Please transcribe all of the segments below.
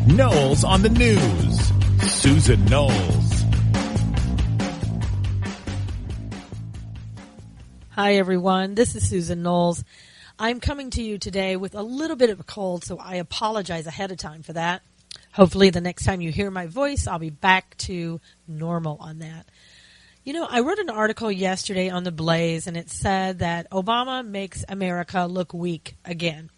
Knowles on the News. Susan Knowles. Hi, everyone. This is Susan Knowles. I'm coming to you today with a little bit of a cold, so I apologize ahead of time for that. Hopefully the next time you hear my voice, I'll be back to normal on that. You know, I wrote an article yesterday on The Blaze, and it said that Obama makes America look weak again.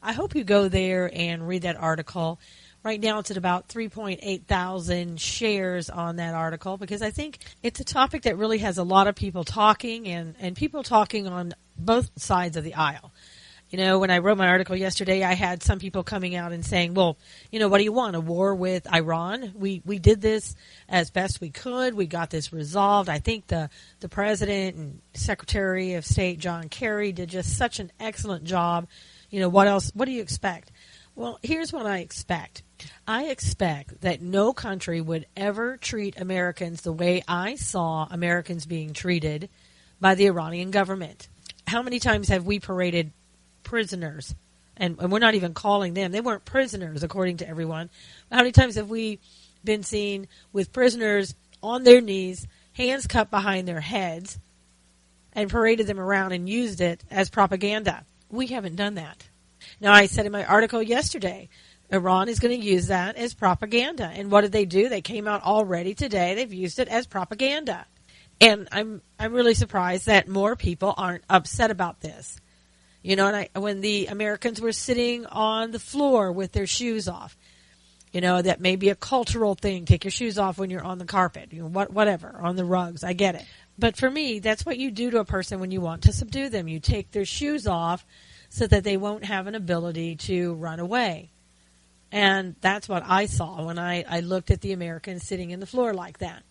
I hope you go there and read that article. Right now it's at about 3.8 thousand shares on that article because I think it's a topic that really has a lot of people talking and people talking on both sides of the aisle. You know, when I wrote my article yesterday, I had some people coming out and saying, well, you know, what do you want, a war with Iran? We did this as best we could. We got this resolved. I think the President and Secretary of State, John Kerry, did just such an excellent job. You know, what else? What do you expect? Well, here's what I expect. I expect that no country would ever treat Americans the way I saw Americans being treated by the Iranian government. How many times have we paraded prisoners? And we're not even calling them. They weren't prisoners, according to everyone. How many times have we been seen with prisoners on their knees, hands cupped behind their heads, and paraded them around and used it as propaganda? We haven't done that. Now, I said in my article yesterday, Iran is going to use that as propaganda. And what did they do? They came out already today. They've used it as propaganda. And I'm really surprised that more people aren't upset about this. You know, and when the Americans were sitting on the floor with their shoes off, you know, that may be a cultural thing. Take your shoes off when you're on the carpet, you know, whatever, on the rugs. I get it. But for me, that's what you do to a person when you want to subdue them. You take their shoes off so that they won't have an ability to run away. And that's what I saw when I looked at the Americans sitting in the floor like that.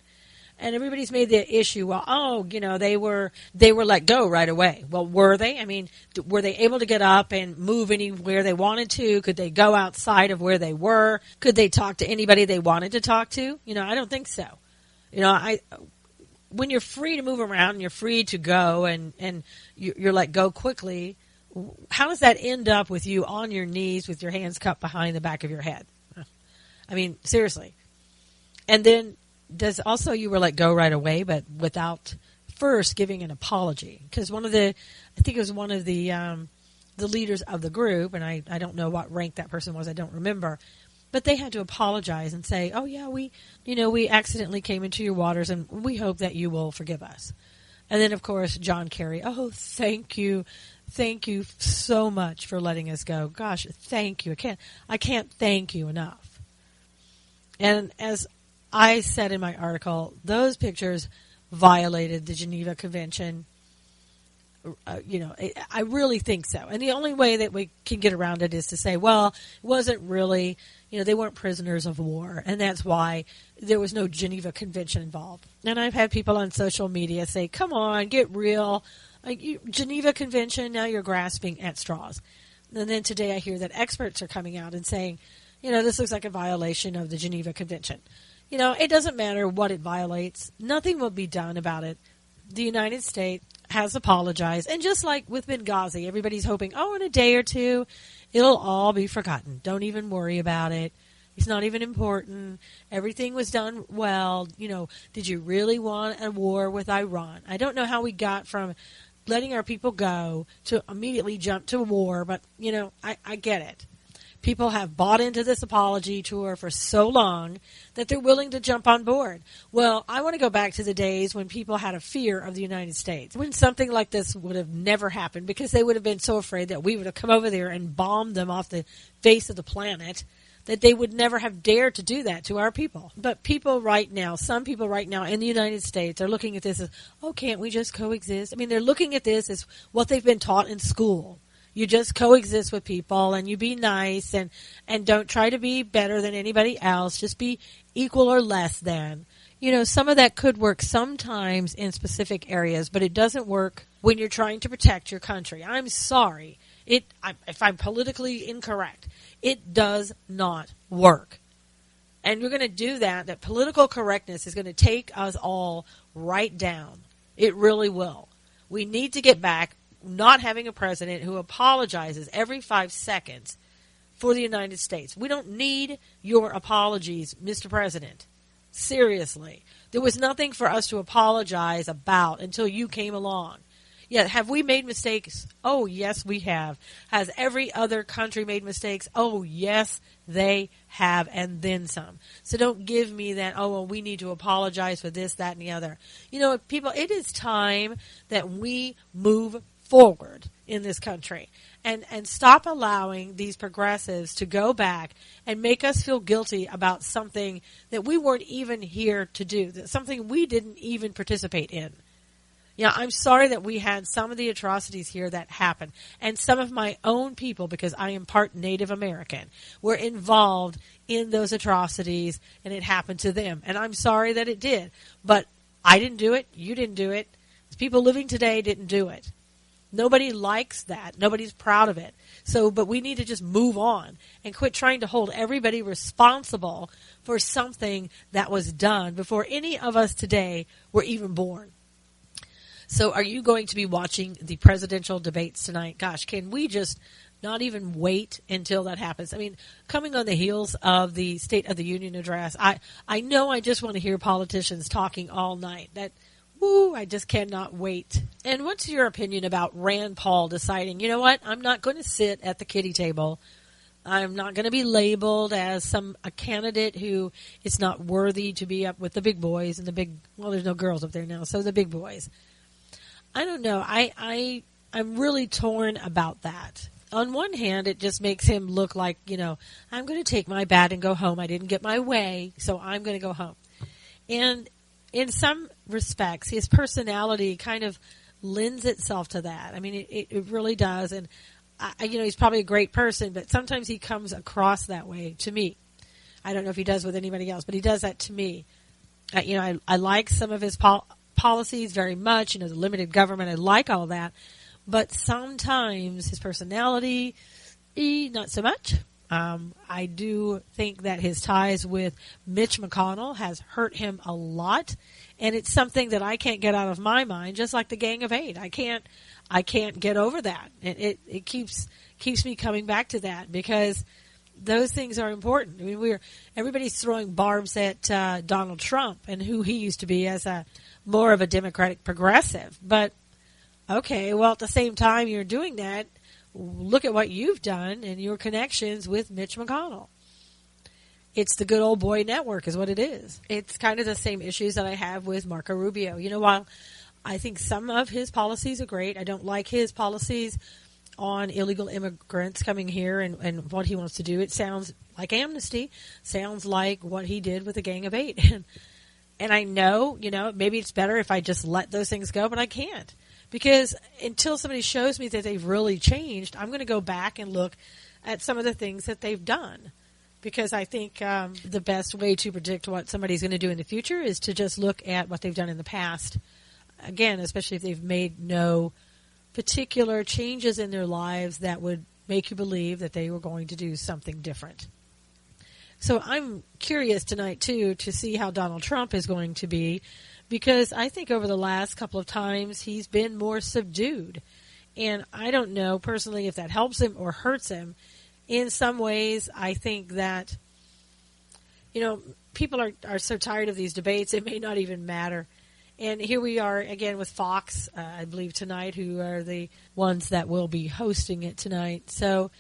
And everybody's made the issue, well, oh, you know, they were let go right away. Well, were they? I mean, were they able to get up and move anywhere they wanted to? Could they go outside of where they were? Could they talk to anybody they wanted to talk to? You know, I don't think so. You know, when you're free to move around and you're free to go and you're let go quickly, how does that end up with you on your knees with your hands cupped behind the back of your head? I mean, seriously. And then you were let go right away, but without first giving an apology. Because I think it was one of the leaders of the group, and I don't know what rank that person was, I don't remember, but they had to apologize and say, oh yeah, we accidentally came into your waters and we hope that you will forgive us. And then of course, John Kerry, oh, thank you so much for letting us go. Gosh, thank you. I can't thank you enough. And as I said in my article, those pictures violated the Geneva Convention. I really think so. And the only way that we can get around it is to say, well, it wasn't really, they weren't prisoners of war, and that's why there was no Geneva Convention involved. And I've had people on social media say, come on, get real. Geneva Convention, now you're grasping at straws. And then today I hear that experts are coming out and saying, this looks like a violation of the Geneva Convention. It doesn't matter what it violates. Nothing will be done about it. The United States has apologized. And just like with Benghazi, everybody's hoping, in a day or two, it'll all be forgotten. Don't even worry about it. It's not even important. Everything was done well. Did you really want a war with Iran? I don't know how we got from letting our people go to immediately jump to war, but, I get it. People have bought into this apology tour for so long that they're willing to jump on board. Well, I want to go back to the days when people had a fear of the United States, when something like this would have never happened because they would have been so afraid that we would have come over there and bombed them off the face of the planet that they would never have dared to do that to our people. But some people right now in the United States are looking at this as, can't we just coexist? I mean, they're looking at this as what they've been taught in school. You just coexist with people and you be nice and don't try to be better than anybody else. Just be equal or less than. Some of that could work sometimes in specific areas, but it doesn't work when you're trying to protect your country. I'm sorry. If I'm politically incorrect, it does not work. And we're going to do that political correctness is going to take us all right down. It really will. We need to get back not having a president who apologizes every 5 seconds for the United States. We don't need your apologies, Mr. President. Seriously. There was nothing for us to apologize about until you came along. Yeah, have we made mistakes? Oh, yes, we have. Has every other country made mistakes? Oh, yes, they have, and then some. So don't give me that, oh, well, we need to apologize for this, that, and the other. You know, people, it is time that we move forward in this country and stop allowing these progressives to go back and make us feel guilty about something that we weren't even here to do, something we didn't even participate in. Yeah, I'm sorry that we had some of the atrocities here that happened. And some of my own people, because I am part Native American, were involved in those atrocities, and it happened to them. And I'm sorry that it did. But I didn't do it. You didn't do it. The people living today didn't do it. Nobody likes that. Nobody's proud of it. So, but we need to just move on and quit trying to hold everybody responsible for something that was done before any of us today were even born. So are you going to be watching the presidential debates tonight? Gosh, can we just not even wait until that happens? I mean, coming on the heels of the State of the Union address, I know I just want to hear politicians talking all night. I just cannot wait. And what's your opinion about Rand Paul deciding, you know what, I'm not going to sit at the kiddie table. I'm not going to be labeled as a candidate who is not worthy to be up with the big boys and there's no girls up there now, so the big boys. I don't know. I'm really torn about that. On one hand, it just makes him look like, I'm going to take my bat and go home. I didn't get my way, so I'm going to go home. And in some respects, his personality kind of lends itself to that. I mean, it really does. And, he's probably a great person, but sometimes he comes across that way to me. I don't know if he does with anybody else, but he does that to me. I like some of his policies very much, the limited government, I like all that, but sometimes his personality, not so much. I do think that his ties with Mitch McConnell has hurt him a lot, and it's something that I can't get out of my mind, just like the Gang of Eight. I can't get over that. It keeps me coming back to that because those things are important. I mean, everybody's throwing barbs at Donald Trump and who he used to be as more of a Democratic progressive. But, okay, well, at the same time you're doing that, look at what you've done and your connections with Mitch McConnell. It's the good old boy network is what it is. It's kind of the same issues that I have with Marco Rubio. While I think some of his policies are great, I don't like his policies on illegal immigrants coming here and what he wants to do. It sounds like amnesty, sounds like what he did with the Gang of Eight. And I know, maybe it's better if I just let those things go, but I can't. Because until somebody shows me that they've really changed, I'm going to go back and look at some of the things that they've done. Because I think the best way to predict what somebody's going to do in the future is to just look at what they've done in the past. Again, especially if they've made no particular changes in their lives that would make you believe that they were going to do something different. So I'm curious tonight, too, to see how Donald Trump is going to be, because I think over the last couple of times he's been more subdued. And I don't know personally if that helps him or hurts him. In some ways, I think that, people are so tired of these debates, it may not even matter. And here we are again with Fox, I believe tonight, who are the ones that will be hosting it tonight. So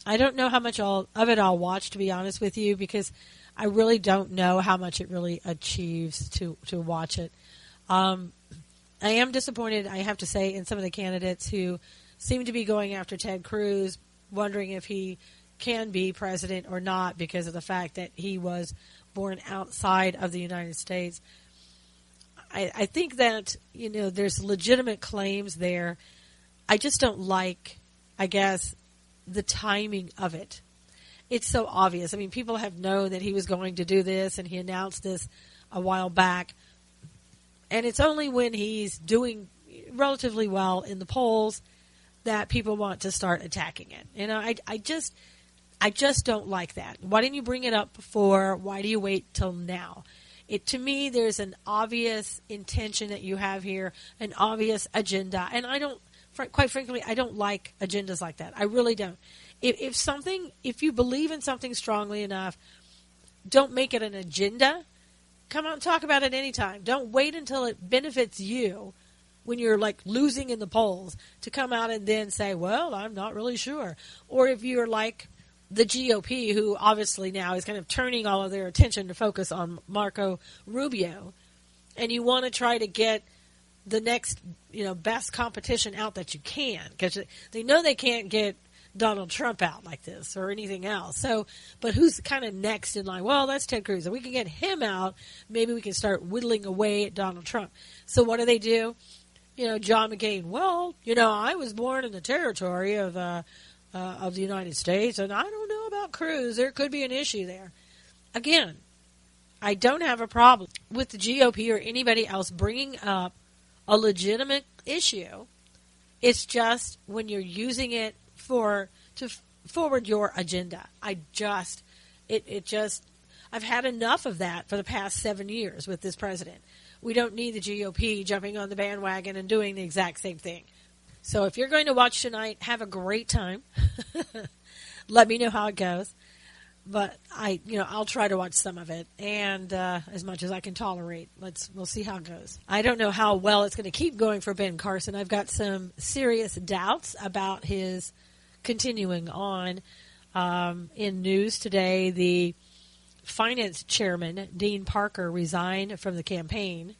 I don't know how much of it I'll watch, to be honest with you, because I really don't know how much it really achieves to watch it. I am disappointed, I have to say, in some of the candidates who seem to be going after Ted Cruz, wondering if he can be president or not because of the fact that he was born outside of the United States. I think that, there's legitimate claims there. I just don't like, I guess, the timing of it. It's so obvious. I mean, people have known that he was going to do this, and he announced this a while back. And it's only when he's doing relatively well in the polls that people want to start attacking it. I just don't like that. Why didn't you bring it up before? Why do you wait till now? To me, there's an obvious intention that you have here, an obvious agenda. And quite frankly, I don't like agendas like that. I really don't. If you believe in something strongly enough, don't make it an agenda. Come out and talk about it anytime. Don't wait until it benefits you when you're like losing in the polls to come out and then say, well, I'm not really sure. Or if you're like the GOP, who obviously now is kind of turning all of their attention to focus on Marco Rubio, and you want to try to get the next, best competition out that you can, because they know they can't get Donald Trump out like this or anything else. So, but who's kind of next in line? Well, that's Ted Cruz. If we can get him out, maybe we can start whittling away at Donald Trump. So what do? John McCain. Well, I was born in the territory of the United States, and I don't know about Cruz. There could be an issue there. Again, I don't have a problem with the GOP or anybody else bringing up a legitimate issue. It's just when you're using it to forward your agenda. I've had enough of that for the past 7 years with this president. We don't need the GOP jumping on the bandwagon and doing the exact same thing. So if you're going to watch tonight, have a great time. Let me know how it goes. But I'll try to watch some of it, and as much as I can tolerate. We'll see how it goes. I don't know how well it's going to keep going for Ben Carson. I've got some serious doubts about his continuing on. In news today, the finance chairman, Dean Parker, resigned from the campaign.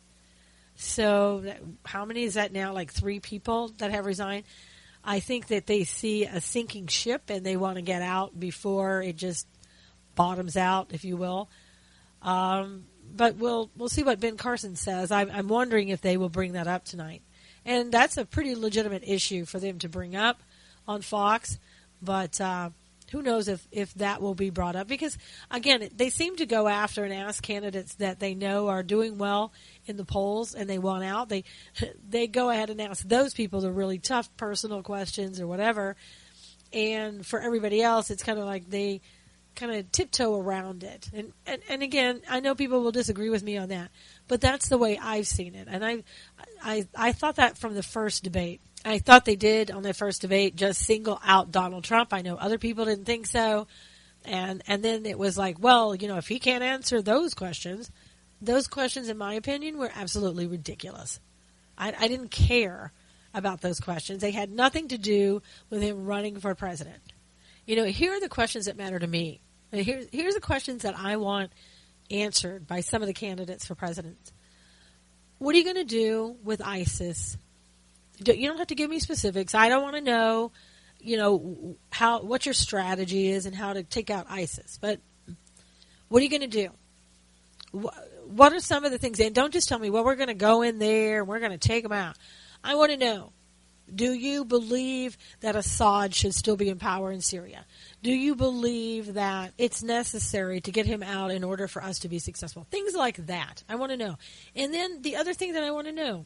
So how many is that now? Like 3 people that have resigned? I think that they see a sinking ship and they want to get out before it just bottoms out, if you will. But we'll see what Ben Carson says. I'm wondering if they will bring that up tonight. And that's a pretty legitimate issue for them to bring up on Fox. But who knows if that will be brought up. Because, again, they seem to go after and ask candidates that they know are doing well in the polls and they want out. They go ahead and ask those people the really tough personal questions or whatever. And for everybody else, it's kind of like they kind of tiptoe around it. And again, I know people will disagree with me on that, but that's the way I've seen it. And I thought that from the first debate. I thought they did on their first debate just single out Donald Trump. I know other people didn't think so. And then it was like, well, if he can't answer those questions, in my opinion, were absolutely ridiculous. I didn't care about those questions. They had nothing to do with him running for president. Here are the questions that matter to me. Here's the questions that I want answered by some of the candidates for president. What are you going to do with ISIS? You don't have to give me specifics. I don't want to know, what your strategy is and how to take out ISIS. But what are you going to do? What are some of the things? And don't just tell me, well, we're going to go in there and we're going to take them out. I want to know. Do you believe that Assad should still be in power in Syria? Do you believe that it's necessary to get him out in order for us to be successful? Things like that. I want to know. And then the other thing that I want to know,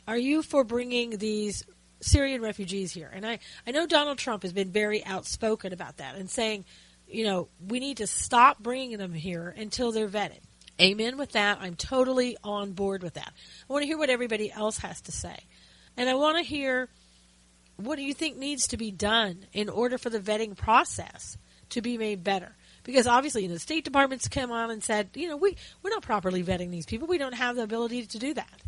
are you for bringing these Syrian refugees here? And I know Donald Trump has been very outspoken about that and saying, we need to stop bringing them here until they're vetted. Amen with that. I'm totally on board with that. I want to hear what everybody else has to say. And I want to hear, what do you think needs to be done in order for the vetting process to be made better? Because obviously, the State Department's come on and said, we're not properly vetting these people. We don't have the ability to do that.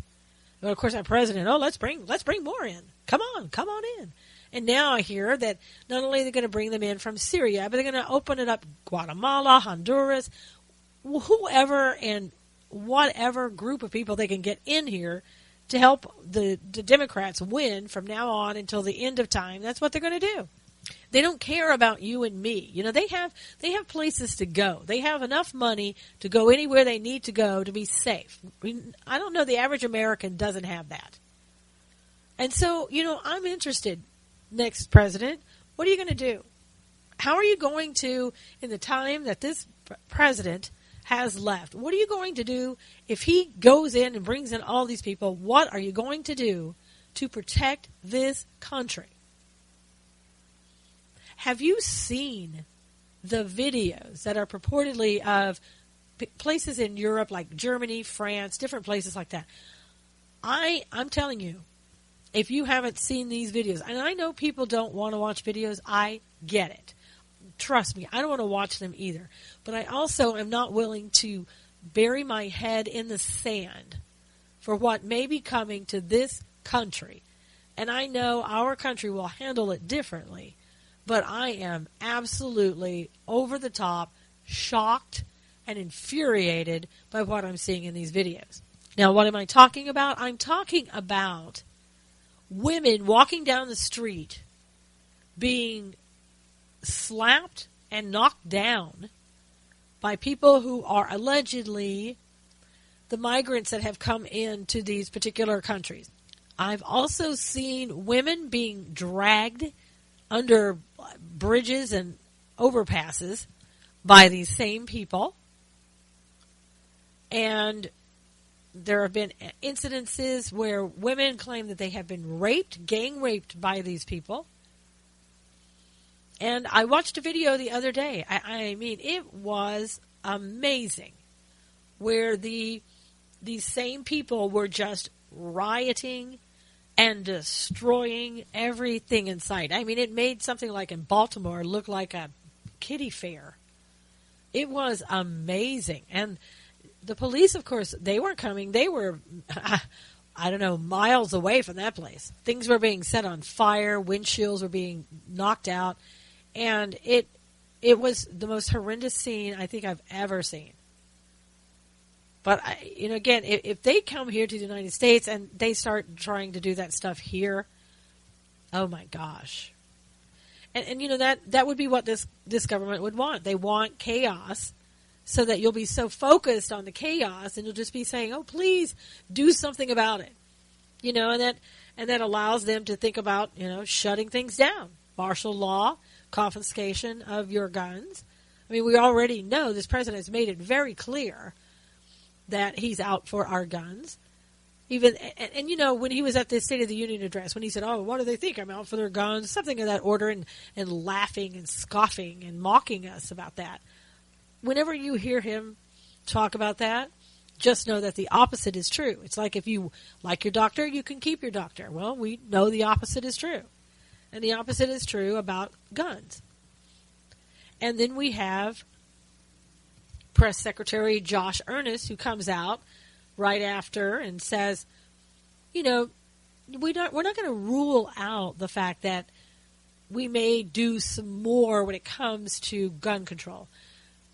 But of course, our president, let's bring more in. Come on in. And now I hear that not only are they going to bring them in from Syria, but they're going to open it up Guatemala, Honduras, whoever and whatever group of people they can get in here to help the Democrats win from now on until the end of time. That's what they're going to do. They don't care about you and me. They have places to go. They have enough money to go anywhere they need to go to be safe. I don't know, the average American doesn't have that. And so, I'm interested, next president, what are you going to do? How are you going to, in the time that this president has left, what are you going to do if he goes in and brings in all these people? What are you going to do to protect this country? Have you seen the videos that are purportedly of places in Europe like Germany, France, different places like that? I'm telling you, if you haven't seen these videos, and I know people don't want to watch videos, I get it. trust me, I don't want to watch them either. But I also am not willing to bury my head in the sand for what may be coming to this country. And I know our country will handle it differently, but I am absolutely over the top, shocked, and infuriated by what I'm seeing in these videos. Now, what am I talking about? I'm talking about women walking down the street being slapped and knocked down by people who are allegedly the migrants that have come into these particular countries. I've also seen women being dragged under bridges and overpasses by these same people. And there have been incidences where women claim that they have been raped, gang raped by these people. And I watched a video the other day. I mean, it was amazing, where these same people were just rioting and destroying everything in sight. I mean, it made something like in Baltimore look like a kiddie fair. It was amazing. And the police, of course, they weren't coming. They were, I don't know, miles away from that place. Things were being set on fire. Windshields were being knocked out. And it was the most horrendous scene I think I've ever seen. But, again, if they come here to the United States and they start trying to do that stuff here, oh, my gosh. And that would be what this government would want. They want chaos so that you'll be so focused on the chaos and you'll just be saying, oh, please do something about it. And that allows them to think about, shutting things down. Martial law, confiscation of your guns. I mean, we already know this president has made it very clear that he's out for our guns. Even and when he was at the State of the Union address, when he said, oh, what do they think? I'm out for their guns, something of that order, and laughing and scoffing and mocking us about that. Whenever you hear him talk about that, just know that the opposite is true. It's like if you like your doctor, you can keep your doctor. Well, we know the opposite is true. And the opposite is true about guns. And then we have Press Secretary Josh Earnest, who comes out right after and says, we're not going to rule out the fact that we may do some more when it comes to gun control.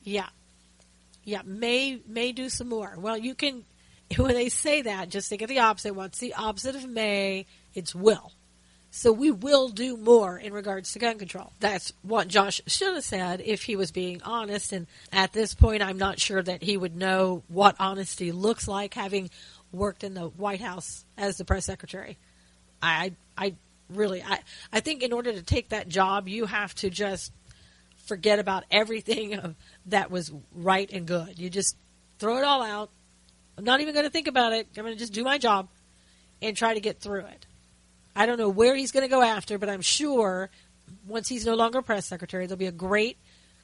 Yeah, may do some more. Well, you can, when they say that, just think of the opposite. What's the opposite of may? It's will. So we will do more in regards to gun control. That's what Josh should have said if he was being honest. And at this point, I'm not sure that he would know what honesty looks like, having worked in the White House as the press secretary. I think in order to take that job, you have to just forget about everything that was right and good. You just throw it all out. I'm not even going to think about it. I'm going to just do my job and try to get through it. I don't know where he's going to go after, but I'm sure once he's no longer press secretary, there'll be a great,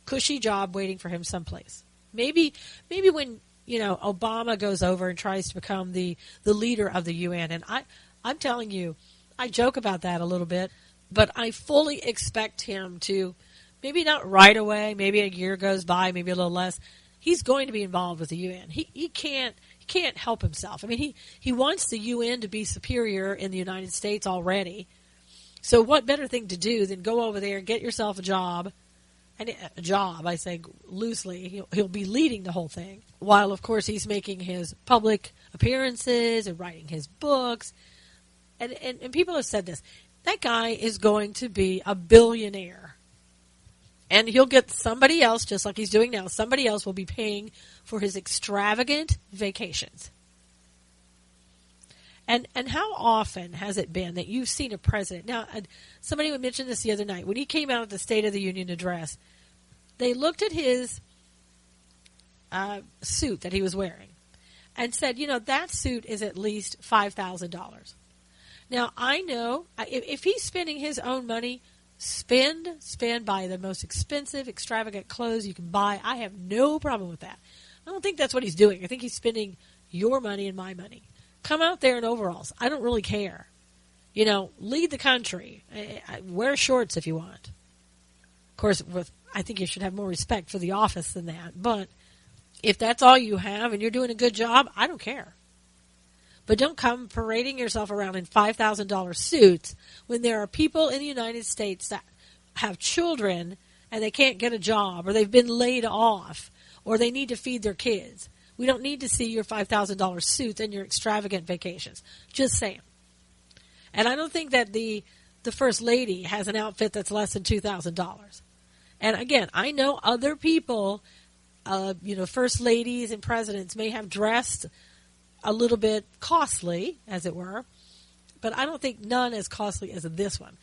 cushy job waiting for him someplace. Maybe when, Obama goes over and tries to become the leader of the UN. And I'm telling you, I joke about that a little bit, but I fully expect him to, maybe not right away, maybe a year goes by, maybe a little less. He's going to be involved with the UN. He can't help himself. I mean, he wants the UN to be superior in the United States already. So what better thing to do than go over there, get yourself a job, and a job, I say loosely, he'll be leading the whole thing, while, of course, he's making his public appearances and writing his books. And people have said this. That guy is going to be a billionaire. And he'll get somebody else, just like he's doing now, somebody else will be paying for his extravagant vacations. And how often has it been that you've seen a president? Now, somebody mentioned this the other night. When he came out at the State of the Union address, they looked at his suit that he was wearing and said, that suit is at least $5,000. Now, I know if he's spending his own money, spend, buy the most expensive, extravagant clothes you can buy. I have no problem with that. I don't think that's what he's doing. I think he's spending your money and my money. Come out there in overalls. I don't really care. Lead the country. Wear shorts if you want. Of course, I think you should have more respect for the office than that. But if that's all you have and you're doing a good job, I don't care. But don't come parading yourself around in $5,000 suits when there are people in the United States that have children and they can't get a job, or they've been laid off, or they need to feed their kids. We don't need to see your $5,000 suits and your extravagant vacations. Just saying. And I don't think that the First Lady has an outfit that's less than $2,000. And again, I know other people, First Ladies and presidents may have dressed a little bit costly, as it were, but I don't think none as costly as this one.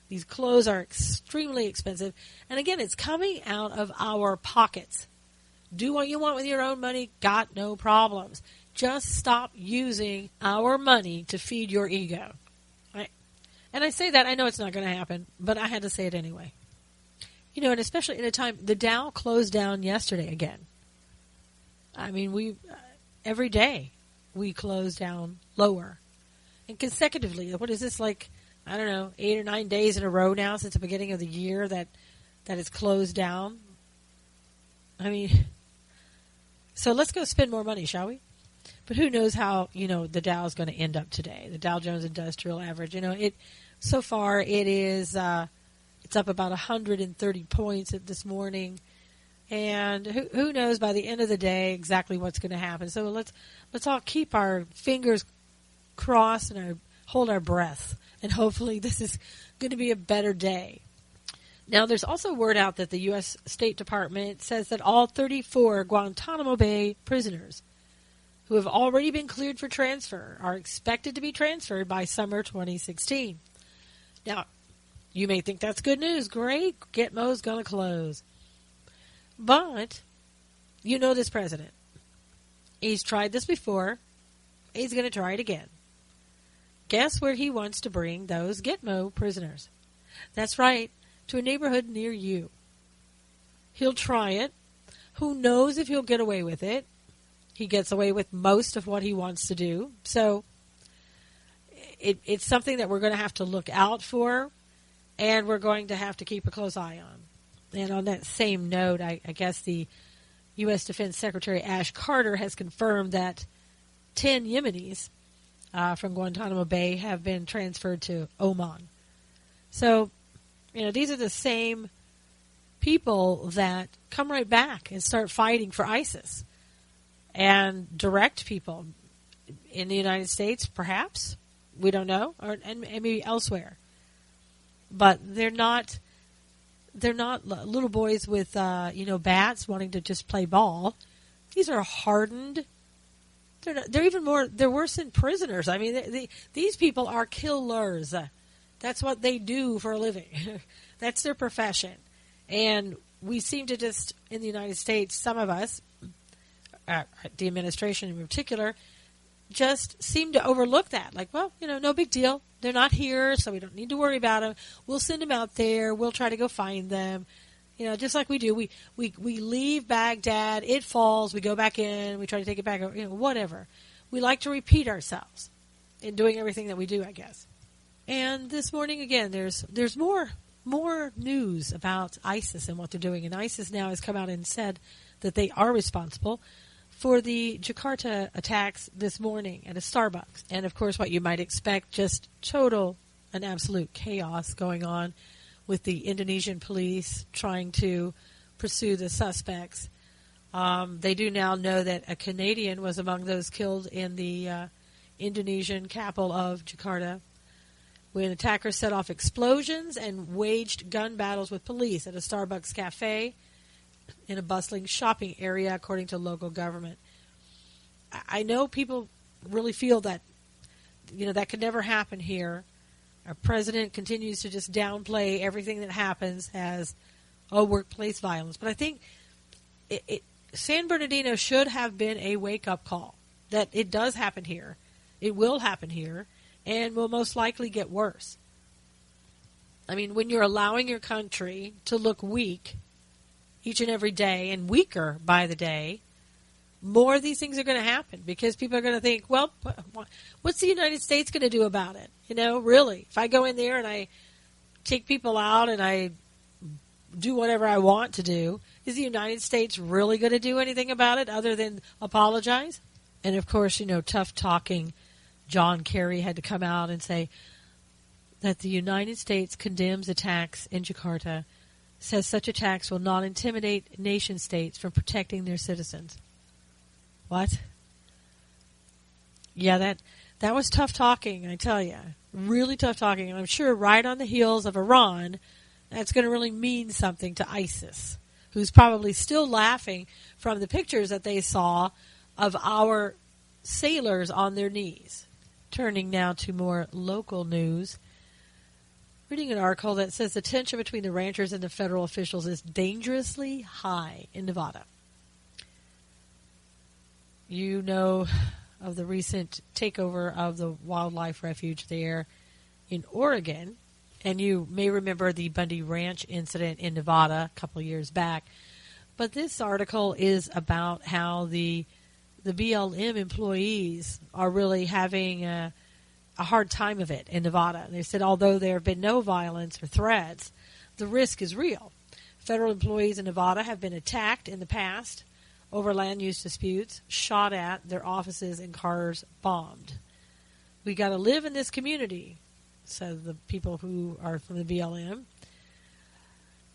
These clothes are extremely expensive. And again, it's coming out of our pockets. Do what you want with your own money. Got no problems. Just stop using our money to feed your ego. Right? And I say that, I know it's not going to happen, but I had to say it anyway. And especially in a time, the Dow closed down yesterday again. I mean, every day we close down lower. And consecutively, what is this, like, I don't know, 8 or 9 days in a row now since the beginning of the year that it's closed down? I mean, so let's go spend more money, shall we? But who knows how, the Dow is going to end up today. The Dow Jones Industrial Average, so far it is, it's up about 130 points this morning. And who knows by the end of the day exactly what's going to happen. So let's all keep our fingers crossed and hold our breath. And hopefully this is going to be a better day. Now, there's also word out that the U.S. State Department says that all 34 Guantanamo Bay prisoners who have already been cleared for transfer are expected to be transferred by summer 2016. Now, you may think that's good news. Great, Gitmo's going to close. But, this president. He's tried this before. He's going to try it again. Guess where he wants to bring those Gitmo prisoners? That's right, to a neighborhood near you. He'll try it. Who knows if he'll get away with it? He gets away with most of what he wants to do. So it's something that we're going to have to look out for, and we're going to have to keep a close eye on. And on that same note, I guess the U.S. Defense Secretary Ash Carter has confirmed that 10 Yemenis from Guantanamo Bay have been transferred to Oman. So, these are the same people that come right back and start fighting for ISIS and direct people in the United States, perhaps. We don't know, and maybe elsewhere. But they're not little boys with, bats wanting to just play ball. These are hardened. They're worse than prisoners. I mean, these people are killers. That's what they do for a living. That's their profession. And we seem to just, in the United States, some of us, the administration in particular, just seem to overlook that. Like, well, no big deal. They're not here, so we don't need to worry about them. We'll send them out there. We'll try to go find them. Just like we do. We leave Baghdad. It falls. We go back in. We try to take it back. Whatever. We like to repeat ourselves in doing everything that we do, I guess. And this morning, again, there's more news about ISIS and what they're doing. And ISIS now has come out and said that they are responsible for the Jakarta attacks this morning at a Starbucks. And, of course, what you might expect, just total and absolute chaos going on with the Indonesian police trying to pursue the suspects. They do now know that a Canadian was among those killed in the Indonesian capital of Jakarta when attackers set off explosions and waged gun battles with police at a Starbucks cafe in a bustling shopping area, according to local government. I know people really feel that, that could never happen here. Our president continues to just downplay everything that happens as, workplace violence. But I think San Bernardino should have been a wake-up call that it does happen here. It will happen here, and will most likely get worse. I mean, when you're allowing your country to look weak each and every day, and weaker by the day, more of these things are going to happen because people are going to think, well, what's the United States going to do about it? Really, if I go in there and I take people out and I do whatever I want to do. Is the United States really going to do anything about it other than apologize? And of course, tough talking John Kerry had to come out and say that the United States condemns attacks in Jakarta, says such attacks will not intimidate nation states from protecting their citizens. What? Yeah, that was tough talking, I tell you. Really tough talking. And I'm sure right on the heels of Iran, that's going to really mean something to ISIS, who's probably still laughing from the pictures that they saw of our sailors on their knees. Turning now to more local news. Reading an article that says the tension between the ranchers and the federal officials is dangerously high in Nevada. You know of the recent takeover of the wildlife refuge there in Oregon, and you may remember the Bundy Ranch incident in Nevada a couple of years back. But this article is about how the BLM employees are really having a hard time of it in Nevada. They said although there have been no violence or threats, the risk is real. Federal employees in Nevada have been attacked in the past over land use disputes, shot at, their offices and cars bombed. We got to live in this community, said the people who are from the BLM.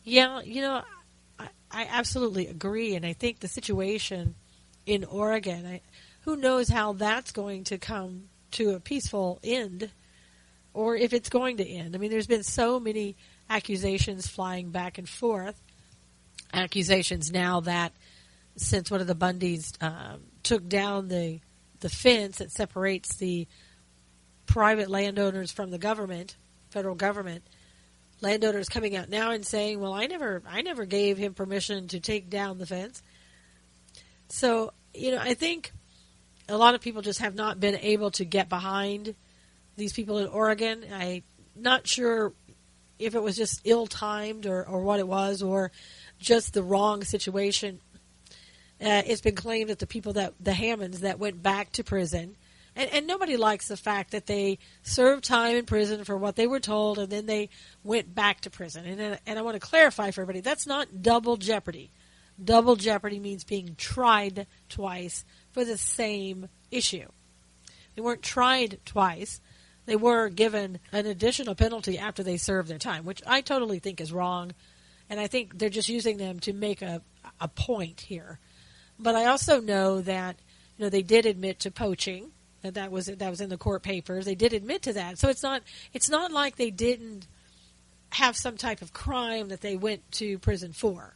Yeah, I absolutely agree, and I think the situation in Oregon, who knows how that's going to come to a peaceful end, or if it's going to end. I mean, there's been so many accusations flying back and forth, accusations now that since one of the Bundys took down the fence that separates the private landowners from the government, federal government, landowners coming out now and saying, well, I never gave him permission to take down the fence. So, I think a lot of people just have not been able to get behind these people in Oregon. I'm not sure if it was just ill-timed or what it was, or just the wrong situation. It's been claimed that the people the Hammonds that went back to prison, and nobody likes the fact that they served time in prison for what they were told, and then they went back to prison. And I want to clarify for everybody, that's not double jeopardy. Double jeopardy means being tried twice for the same issue. They weren't tried twice. They were given an additional penalty after they served their time, which I totally think is wrong. And I think they're just using them to make a point here. But I also know that they did admit to poaching. That was in the court papers. They did admit to that. So it's not like they didn't have some type of crime that they went to prison for.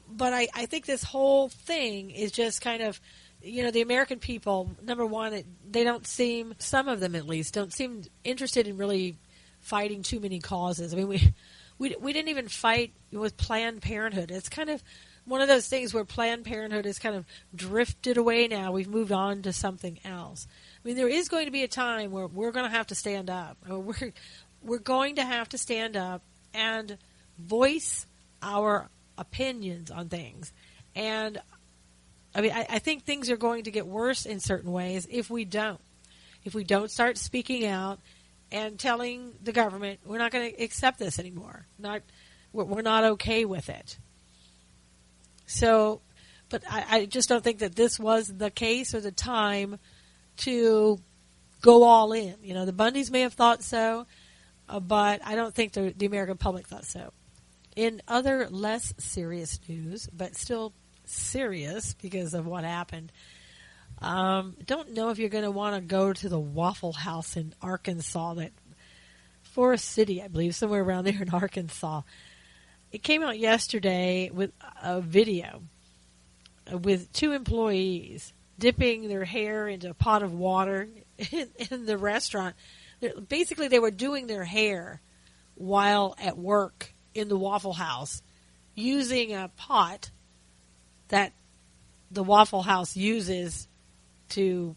But I think this whole thing is just kind of, the American people, number one, they don't seem, some of them at least, don't seem interested in really fighting too many causes. I mean, we didn't even fight with Planned Parenthood. It's kind of one of those things where Planned Parenthood has kind of drifted away now. We've moved on to something else. I mean, there is going to be a time where we're going to have to stand up. We're going to have to stand up and voice our opinions on things. And I mean, I think things are going to get worse in certain ways if we don't start speaking out and telling the government we're not going to accept this anymore. We're not okay with it. So, but I just don't think that this was the case or the time to go all in. The Bundys may have thought so, but I don't think the American public thought so. In other less serious news, but still serious because of what happened, don't know if you're going to want to go to the Waffle House in Arkansas, that Forest City, I believe, somewhere around there in Arkansas. It came out yesterday with a video with two employees dipping their hair into a pot of water in the restaurant. Basically, they were doing their hair while at work in the Waffle House using a pot that the Waffle House uses to,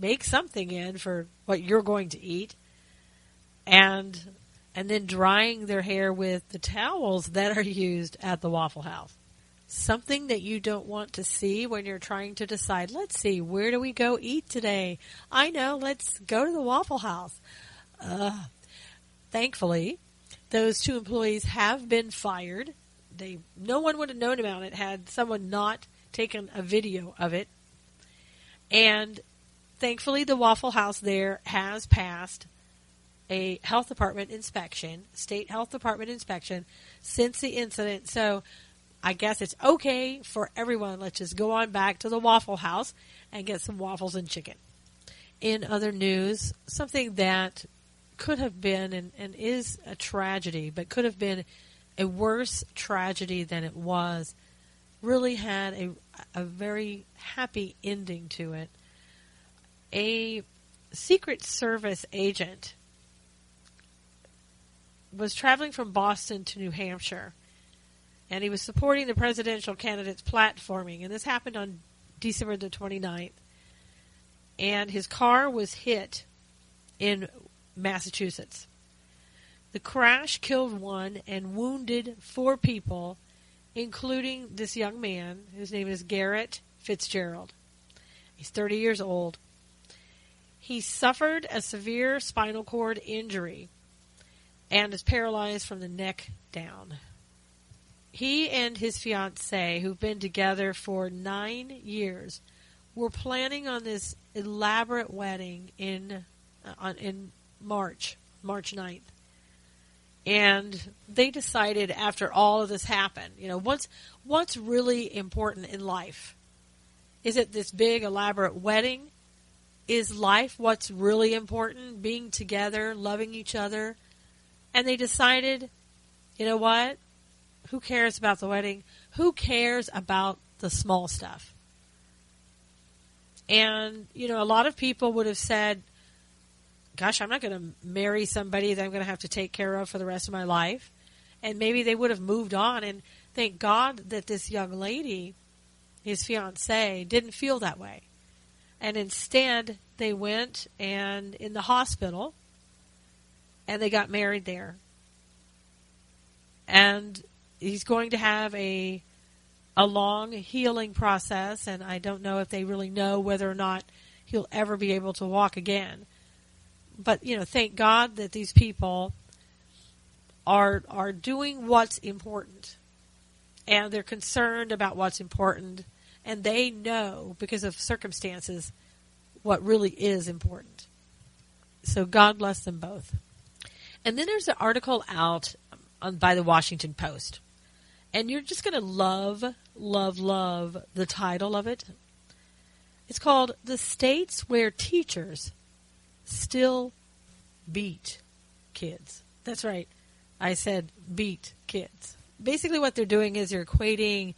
make something in for what you're going to eat, and then drying their hair with the towels that are used at the Waffle House. Something that you don't want to see when you're trying to decide, let's see, where do we go eat today? I know, let's go to the Waffle House. Thankfully, Those 2 employees have been fired. No one would have known about it had someone not taken a video of it. And thankfully, the Waffle House there has passed a health department inspection, state health department inspection, since the incident. So I guess it's okay for everyone. Let's just go on back to the Waffle House and get some waffles and chicken. In other news, something that could have been and is a tragedy, but could have been a worse tragedy than it was, really had a very happy ending to it. A Secret Service agent was traveling from Boston to New Hampshire, and he was supporting the presidential candidate's platforming, and this happened on December the 29th. And his car was hit in Massachusetts. The crash killed 1 and wounded 4 people, including this young man, whose name is Garrett Fitzgerald. He's 30 years old. He suffered a severe spinal cord injury and is paralyzed from the neck down. He and his fiancée, who've been together for 9 years, were planning on this elaborate wedding in March 9th. And they decided after all of this happened, what's really important in life? Is it this big elaborate wedding? Is life what's really important? Being together, loving each other? And they decided, you know what? Who cares about the wedding? Who cares about the small stuff? And, a lot of people would have said, gosh, I'm not going to marry somebody that I'm going to have to take care of for the rest of my life. And maybe they would have moved on. And thank God that this young lady, his fiancée, didn't feel that way. And instead, they went and in the hospital, and they got married there. And he's going to have a long healing process, and I don't know if they really know whether or not he'll ever be able to walk again. But, thank God that these people are doing what's important, and they're concerned about what's important, and they know, because of circumstances, what really is important. So God bless them both. And then there's an article out by the Washington Post. And you're just going to love the title of it. It's called "The States Where Teachers Still Beat Kids." That's right. I said beat kids. Basically what they're doing is they're equating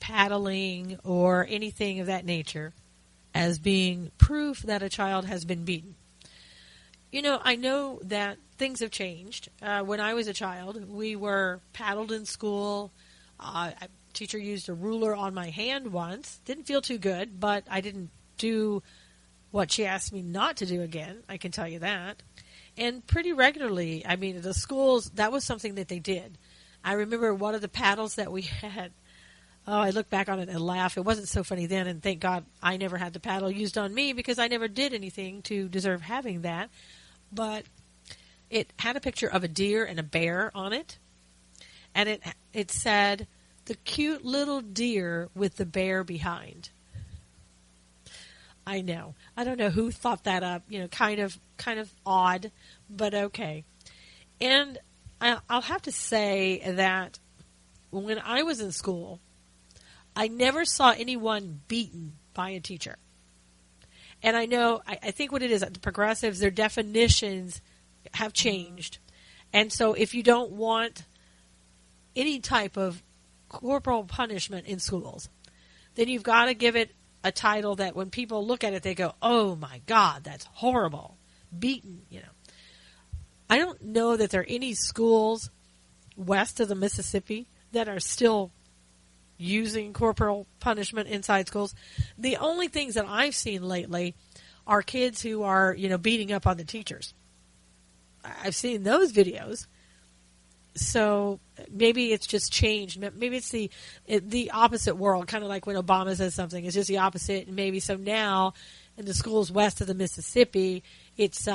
paddling or anything of that nature as being proof that a child has been beaten. I know that things have changed. When I was a child, we were paddled in school. A teacher used a ruler on my hand once. Didn't feel too good, but I didn't do what she asked me not to do again. I can tell you that. And pretty regularly, the schools, that was something that they did. I remember one of the paddles that we had. Oh, I look back on it and laugh. It wasn't so funny then, and thank God I never had the paddle used on me because I never did anything to deserve having that. But it had a picture of a deer and a bear on it. And it said, "The cute little deer with the bear behind." I know. I don't know who thought that up. Kind of odd, but okay. And I'll have to say that when I was in school, I never saw anyone beaten by a teacher. And I know, I think what it is, the progressives, their definitions have changed. And so if you don't want any type of corporal punishment in schools, then you've got to give it a title that when people look at it, they go, "Oh my God, that's horrible." Beaten, I don't know that there are any schools west of the Mississippi that are still using corporal punishment inside schools. The only things that I've seen lately are kids who are, beating up on the teachers. I've seen those videos. So maybe it's just changed. Maybe it's the opposite world, kind of like when Obama says something. It's just the opposite. And maybe so now in the schools west of the Mississippi, it's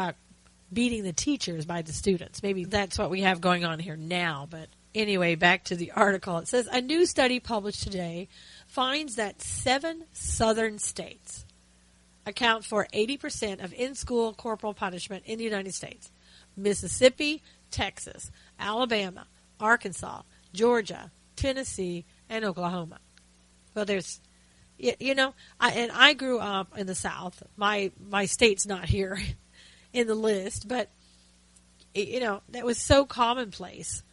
beating the teachers by the students. Maybe that's what we have going on here now. But anyway, back to the article. It says, a new study published today finds that 7 southern states account for 80% of in-school corporal punishment in the United States. Mississippi, Texas, Alabama, Arkansas, Georgia, Tennessee, and Oklahoma. Well, there's, I grew up in the South. My state's not here in the list, but, that was so commonplace.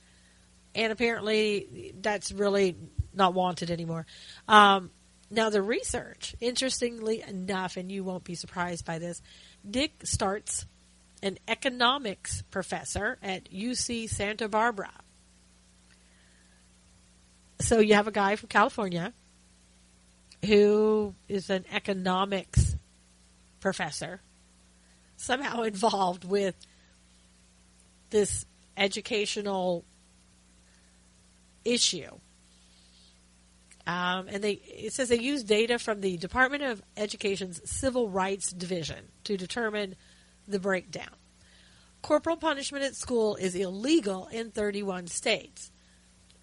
And apparently that's really not wanted anymore. Now, the research, interestingly enough, and you won't be surprised by this, Dick Starts, an economics professor at UC Santa Barbara. So you have a guy from California who is an economics professor, somehow involved with this educational issue. And it says they use data from the Department of Education's Civil Rights Division to determine the breakdown. Corporal punishment at school is illegal in 31 states.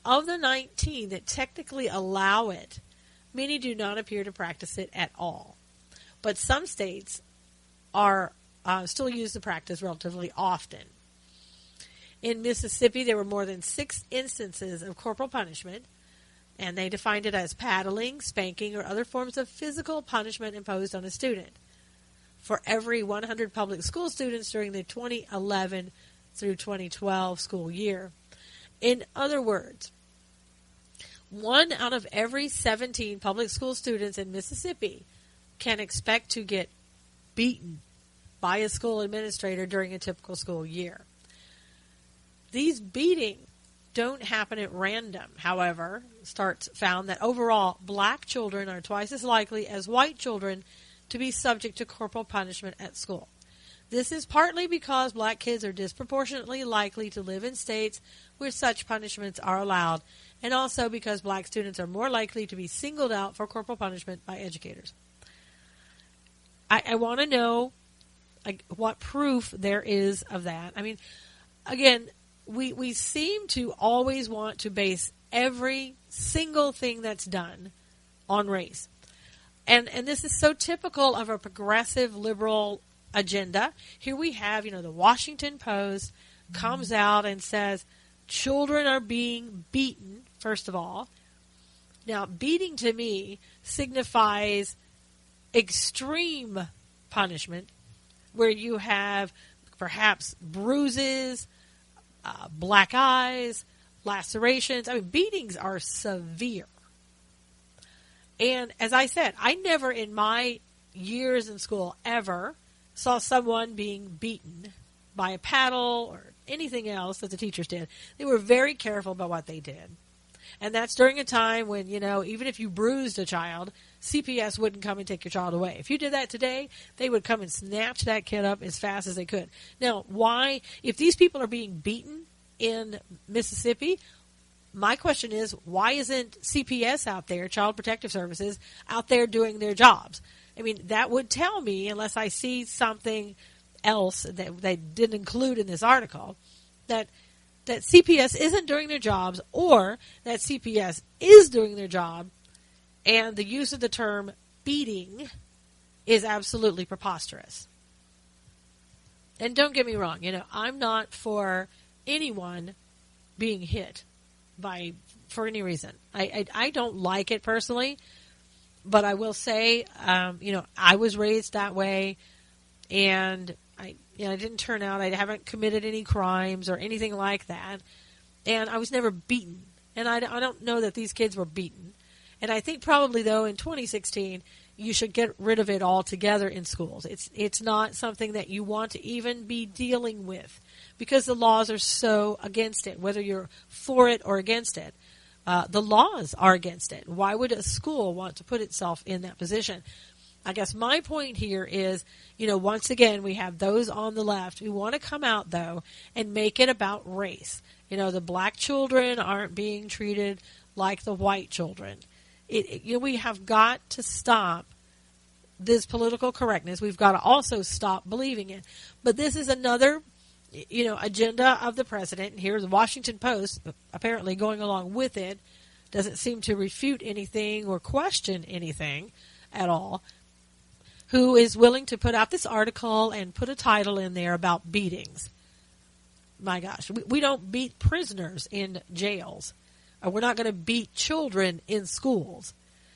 Of the 19 that technically allow it, many do not appear to practice it at all. But some states are still use the practice relatively often. In Mississippi, there were more than 6 instances of corporal punishment, and they defined it as paddling, spanking, or other forms of physical punishment imposed on a student for every 100 public school students during the 2011 through 2012 school year. In other words, 1 out of every 17 public school students in Mississippi can expect to get beaten by a school administrator during a typical school year. These beatings don't happen at random. However, Starts found that overall, black children are twice as likely as white children to be subject to corporal punishment at school. This is partly because black kids are disproportionately likely to live in states where such punishments are allowed, and also because black students are more likely to be singled out for corporal punishment by educators. I want to know what proof there is of that. I mean, again, we seem to always want to base every single thing that's done on race. And this is so typical of a progressive liberal agenda. Here we have, the Washington Post comes out and says children are being beaten, first of all. Now, beating to me signifies extreme punishment where you have perhaps bruises, black eyes, lacerations. I mean, beatings are severe. And as I said, I never in my years in school ever saw someone being beaten by a paddle or anything else that the teachers did. They were very careful about what they did. And that's during a time when, even if you bruised a child, CPS wouldn't come and take your child away. If you did that today, they would come and snatch that kid up as fast as they could. Now, why, if these people are being beaten in Mississippi, my question is, why isn't CPS out there, Child Protective Services, out there doing their jobs? I mean, that would tell me, unless I see something else that they didn't include in this article, that CPS isn't doing their jobs, or that CPS is doing their job, and the use of the term beating is absolutely preposterous. And don't get me wrong, I'm not for anyone being hit for any reason. I don't like it personally, but I will say, I was raised that way, and I didn't turn out, I haven't committed any crimes or anything like that, and I was never beaten, and I don't know that these kids were beaten. And I think probably, though, in 2016, you should get rid of it altogether in schools. It's not something that you want to even be dealing with because the laws are so against it, whether you're for it or against it. The laws are against it. Why would a school want to put itself in that position? I guess my point here is, once again, we have those on the left who want to come out, though, and make it about race. The black children aren't being treated like the white children. We have got to stop this political correctness. We've got to also stop believing it. But this is another, agenda of the president. And here's the Washington Post, apparently going along with it. Doesn't seem to refute anything or question anything at all. Who is willing to put out this article and put a title in there about beatings. My gosh, we don't beat prisoners in jails. We're not going to beat children in schools.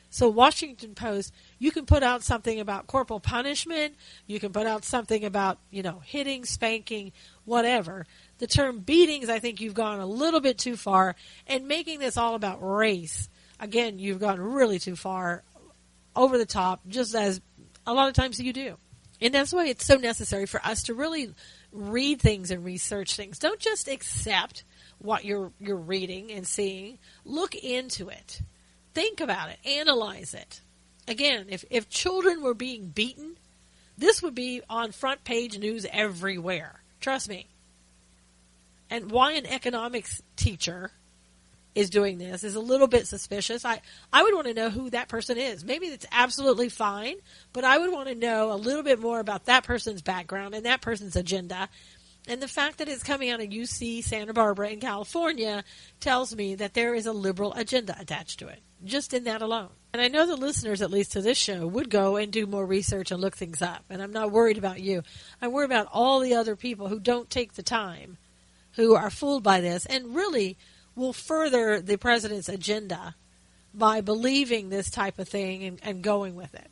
So Washington Post, you can put out something about corporal punishment. You can put out something about, hitting, spanking, whatever. The term beatings, I think you've gone a little bit too far. And making this all about race, again, you've gone really too far, over the top, just as a lot of times you do. And that's why it's so necessary for us to really read things and research things. Don't just accept what you're reading and seeing. Look into it. Think about it. Analyze it. Again, if children were being beaten, this would be on front page news everywhere. Trust me. And why an economics teacher is doing this is a little bit suspicious. I would want to know who that person is. Maybe it's absolutely fine, but I would want to know a little bit more about that person's background and that person's agenda. And the fact that it's coming out of UC Santa Barbara in California tells me that there is a liberal agenda attached to it, just in that alone. And I know the listeners, at least to this show, would go and do more research and look things up. And I'm not worried about you. I'm worried about all the other people who don't take the time, who are fooled by this, and really will further the president's agenda by believing this type of thing and going with it.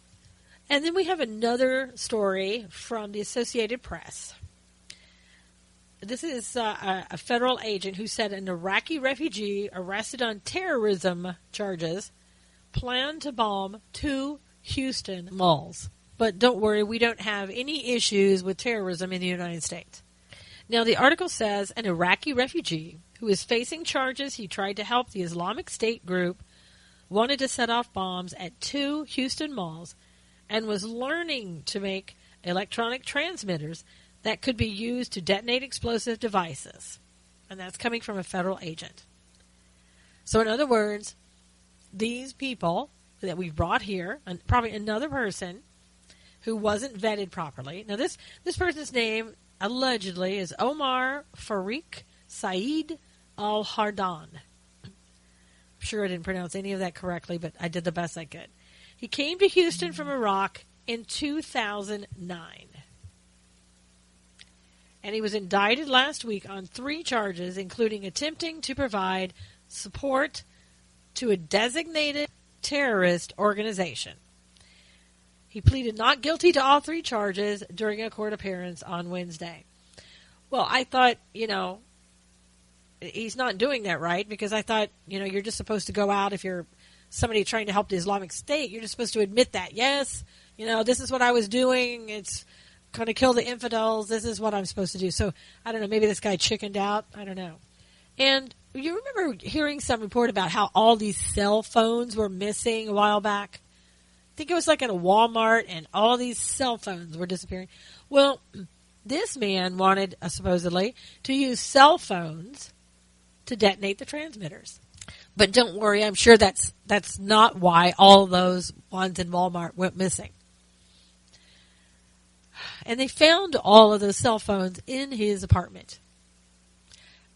And then we have another story from the Associated Press. This is a federal agent who said an Iraqi refugee arrested on terrorism charges planned to bomb 2 Houston malls. But don't worry, we don't have any issues with terrorism in the United States. Now, the article says an Iraqi refugee who is facing charges he tried to help the Islamic State group wanted to set off bombs at 2 Houston malls and was learning to make electronic transmitters that could be used to detonate explosive devices. And that's coming from a federal agent. So in other words, these people that we've brought here, and probably another person who wasn't vetted properly. Now this person's name allegedly is Omar Farik Saeed Al-Hardan. I'm sure I didn't pronounce any of that correctly, but I did the best I could. He came to Houston from Iraq in 2009. And he was indicted last week on 3 charges, including attempting to provide support to a designated terrorist organization. He pleaded not guilty to all 3 charges during a court appearance on Wednesday. Well, I thought, he's not doing that right, because I thought, you're just supposed to go out if you're somebody trying to help the Islamic State. You're just supposed to admit that. Yes, this is what I was doing. It's going to kill the infidels. This is what I'm supposed to do. So, I don't know, maybe this guy chickened out. I don't know. And you remember hearing some report about how all these cell phones were missing a while back? I think it was like at a Walmart, and all these cell phones were disappearing. Well, this man wanted, supposedly, to use cell phones to detonate the transmitters. But don't worry, I'm sure that's not why all those ones in Walmart went missing. And they found all of those cell phones in his apartment.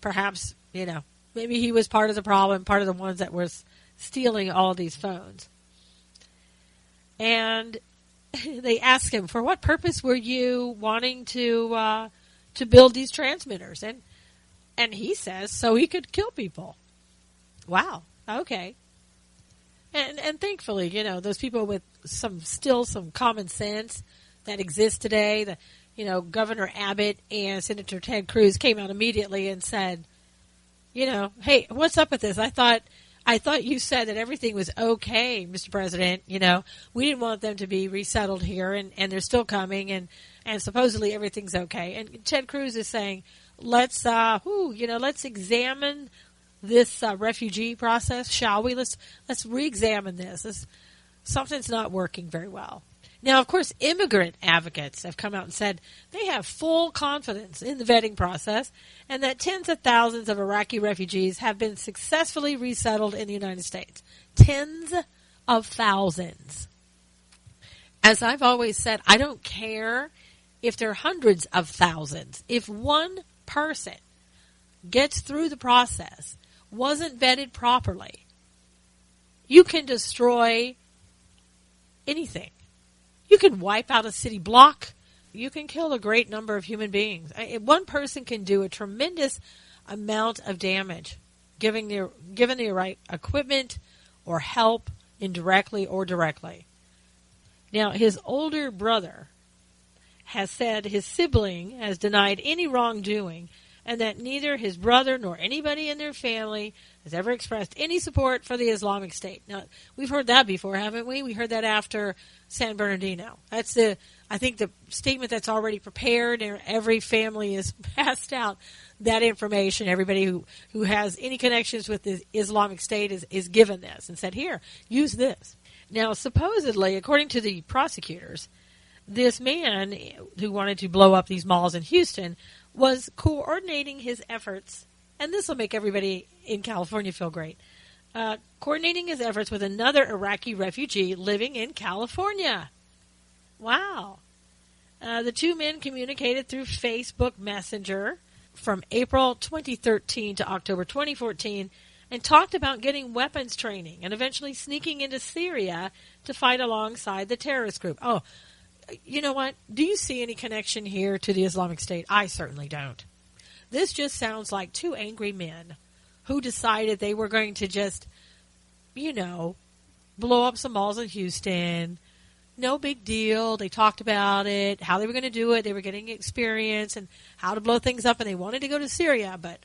Perhaps, maybe he was part of the problem, part of the ones that was stealing all of these phones. And they asked him, for what purpose were you wanting to build these transmitters? And he says, so he could kill people. Wow. Okay. And thankfully, those people with some common sense that exists today, Governor Abbott and Senator Ted Cruz came out immediately and said, hey, what's up with this? I thought you said that everything was okay, Mr. President. We didn't want them to be resettled here, and they're still coming, and supposedly everything's okay. And Ted Cruz is saying, let's examine this refugee process, shall we? Let's re-examine this. Something's not working very well. Now, of course, immigrant advocates have come out and said they have full confidence in the vetting process and that tens of thousands of Iraqi refugees have been successfully resettled in the United States. Tens of thousands. as I've always said, I don't care if there are hundreds of thousands. If one person gets through the process, wasn't vetted properly, you can destroy anything. You can wipe out a city block. You can kill a great number of human beings. One person can do a tremendous amount of damage, given the right equipment or help, indirectly or directly. Now, his older brother has said his sibling has denied any wrongdoing, and that neither his brother nor anybody in their family has ever expressed any support for the Islamic State. Now, we've heard that before, haven't we? We heard that after San Bernardino. That's I think the statement that's already prepared, and every family has passed out that information. Everybody who has any connections with the Islamic State is given this and said, here, use this. Now, supposedly, according to the prosecutors, this man who wanted to blow up these malls in Houston was coordinating his efforts, and this will make everybody in California feel great, coordinating his efforts with another Iraqi refugee living in California. Wow. The two men communicated through Facebook Messenger from April 2013 to October 2014 and talked about getting weapons training and eventually sneaking into Syria to fight alongside the terrorist group. Oh, you know what? Do you see any connection here to the Islamic State? I certainly don't. This just sounds like two angry men who decided they were going to just, blow up some malls in Houston. No big deal. They talked about it, how they were going to do it. They were getting experience and how to blow things up, and they wanted to go to Syria, but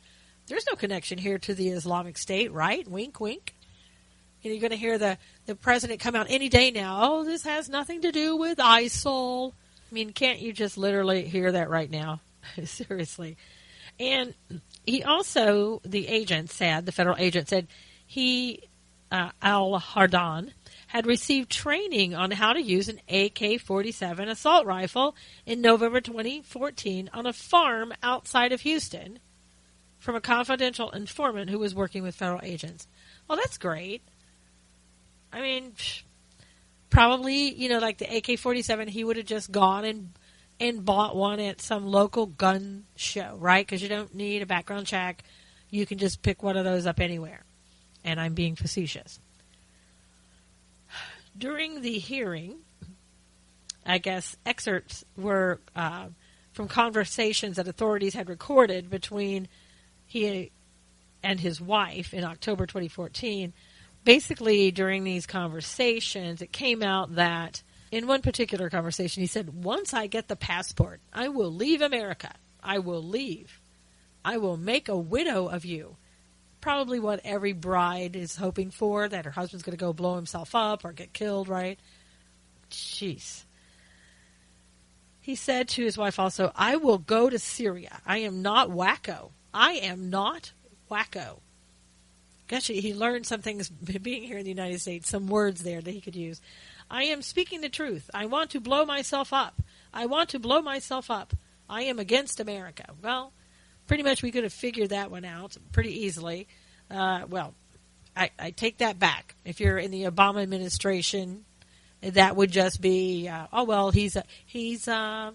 there's no connection here to the Islamic State, right? Wink, wink. And you're going to hear the president come out any day now. Oh, this has nothing to do with ISIL. I mean, can't you just literally hear that right now? Seriously. And he also, the federal agent said Al-Hardan, had received training on how to use an AK-47 assault rifle in November 2014 on a farm outside of Houston from a confidential informant who was working with federal agents. Well, that's great. I mean, probably, like the AK-47, he would have just gone and bought one at some local gun show, right? Because you don't need a background check. You can just pick one of those up anywhere. And I'm being facetious. During the hearing, I guess excerpts were from conversations that authorities had recorded between he and his wife in October 2014. Basically, during these conversations, it came out that in one particular conversation, he said, once I get the passport, I will leave America. I will leave. I will make a widow of you. Probably what every bride is hoping for, that her husband's going to go blow himself up or get killed, right? Jeez. He said to his wife also, I will go to Syria. I am not wacko. I am not wacko. Gosh, he learned some things being here in the United States, some words there that he could use. I am speaking the truth. I want to blow myself up. I want to blow myself up. I am against America. Well, pretty much we could have figured that one out pretty easily. I take that back. If you're in the Obama administration, that would just be, he's a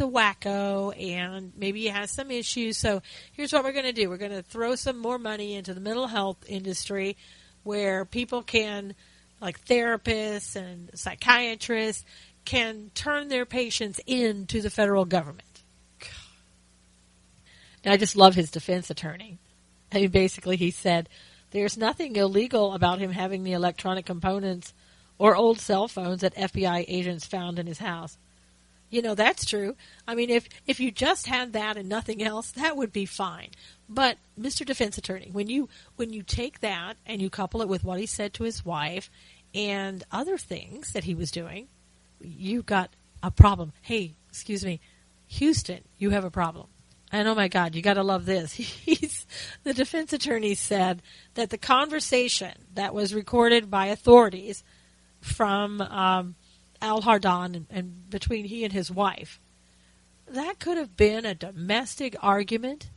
wacko, and maybe he has some issues. So here's what we're going to do. We're going to throw some more money into the mental health industry where people can, like therapists and psychiatrists, can turn their patients into the federal government. And I just love his defense attorney. I mean, basically he said, there's nothing illegal about him having the electronic components or old cell phones that FBI agents found in his house. That's true. I mean, if you just had that and nothing else, that would be fine. But, Mr. Defense Attorney, when you take that and you couple it with what he said to his wife and other things that he was doing, you've got a problem. Hey, excuse me, Houston, you have a problem. And oh my God, you got to love this. The defense attorney said that the conversation that was recorded by authorities from Al-Hardan and between he and his wife, that could have been a domestic argument,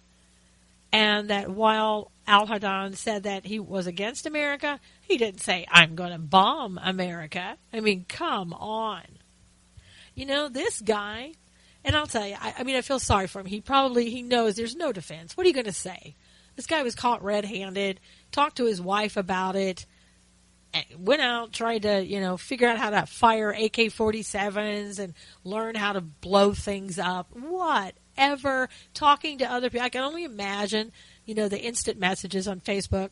and that while Al-Haddad said that he was against America. He didn't say, I'm going to bomb America. I mean, come on. You know, this guy, and I'll tell you, I feel sorry for him. He knows there's no defense. What are you going to say? This guy was caught red-handed, talked to his wife about it, went out, tried to, figure out how to fire AK-47s and learn how to blow things up. Whatever. Talking to other people. I can only imagine, the instant messages on Facebook.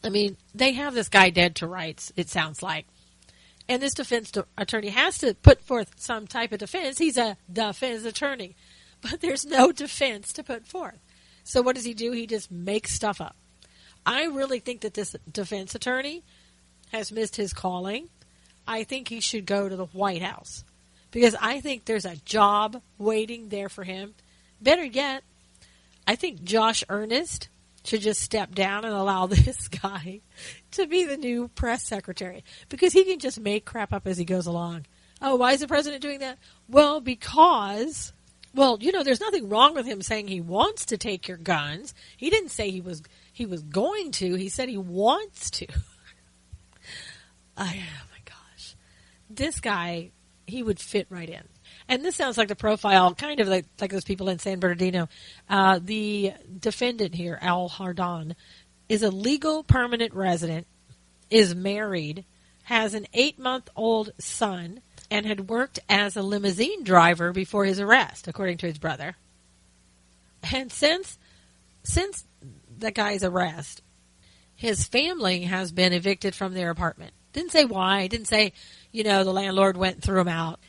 I mean, they have this guy dead to rights, it sounds like. And this defense attorney has to put forth some type of defense. He's a defense attorney. But there's no defense to put forth. So what does he do? He just makes stuff up. I really think that this defense attorney has missed his calling. I think he should go to the White House. Because I think there's a job waiting there for him. Better yet, I think Josh Earnest should just step down and allow this guy to be the new press secretary. Because he can just make crap up as he goes along. Oh, why is the president doing that? Well, because, there's nothing wrong with him saying he wants to take your guns. He didn't say he was going to. He said he wants to. Oh, my gosh. This guy, he would fit right in. And this sounds like the profile, kind of like those people in San Bernardino. The defendant here, Al-Haddad, is a legal permanent resident, is married, has an 8-month-old son, and had worked as a limousine driver before his arrest, according to his brother. And since the guy's arrest, his family has been evicted from their apartment. Didn't say why. Didn't say, the landlord went and threw him out.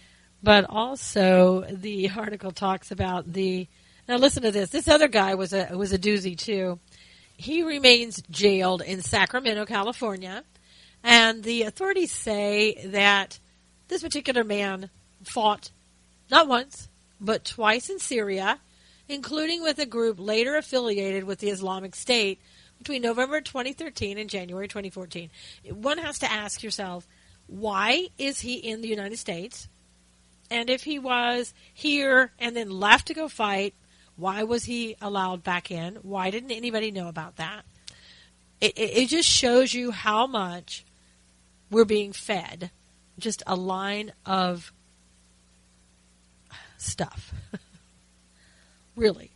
But also, the article talks about now listen to this. This other guy was a doozy too. He remains jailed in Sacramento, California. And the authorities say that this particular man fought not once, but twice in Syria, including with a group later affiliated with the Islamic State between November 2013 and January 2014. One has to ask yourself, why is he in the United States? And if he was here and then left to go fight, why was he allowed back in? Why didn't anybody know about that? It just shows you how much we're being fed just a line of stuff. Really.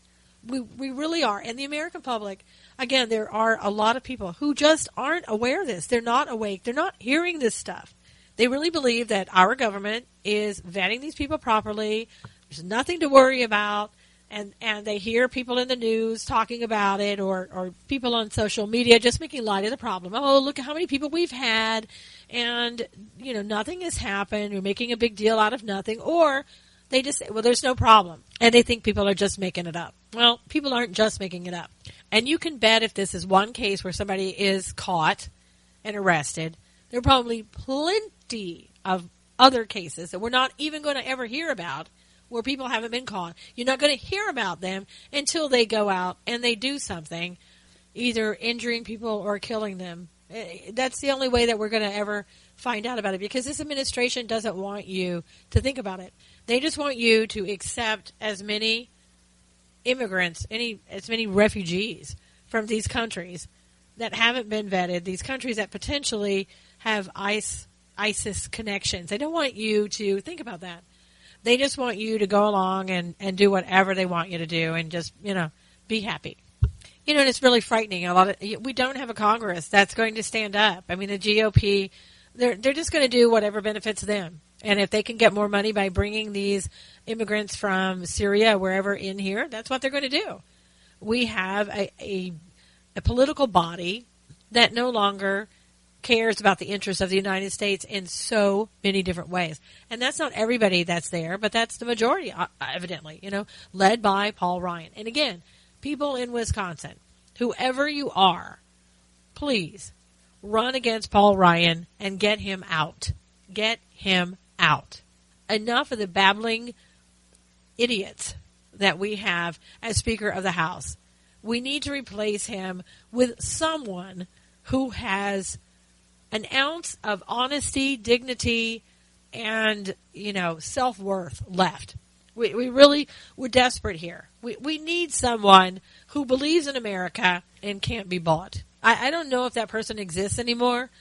We really are. And the American public, again, there are a lot of people who just aren't aware of this. They're not awake. They're not hearing this stuff. They really believe that our government is vetting these people properly. There's nothing to worry about. And they hear people in the news talking about it or people on social media just making light of the problem. Oh, look at how many people we've had. And, nothing has happened. You're making a big deal out of nothing. Or they just say, well, there's no problem. And they think people are just making it up. Well, people aren't just making it up. And you can bet if this is one case where somebody is caught and arrested, there are probably plenty of other cases that we're not even going to ever hear about where people haven't been caught. You're not going to hear about them until they go out and they do something, either injuring people or killing them. That's the only way that we're going to ever find out about it, because this administration doesn't want you to think about it. They just want you to accept as many immigrants, as many refugees from these countries that haven't been vetted, these countries that potentially have ISIS connections. They don't want you to think about that. They just want you to go along and do whatever they want you to do and just, be happy. And it's really frightening. We don't have a Congress that's going to stand up. I mean, the GOP, they're just going to do whatever benefits them. And if they can get more money by bringing these immigrants from Syria, wherever in here, that's what they're going to do. We have a political body that no longer cares about the interests of the United States in so many different ways. And that's not everybody that's there, but that's the majority, evidently, led by Paul Ryan. And again, people in Wisconsin, whoever you are, please run against Paul Ryan and get him out. Get him out. Enough of the babbling idiots that we have as Speaker of the House. We need to replace him with someone who has an ounce of honesty, dignity, and, self-worth left. We're desperate here. We need someone who believes in America and can't be bought. I don't know if that person exists anymore,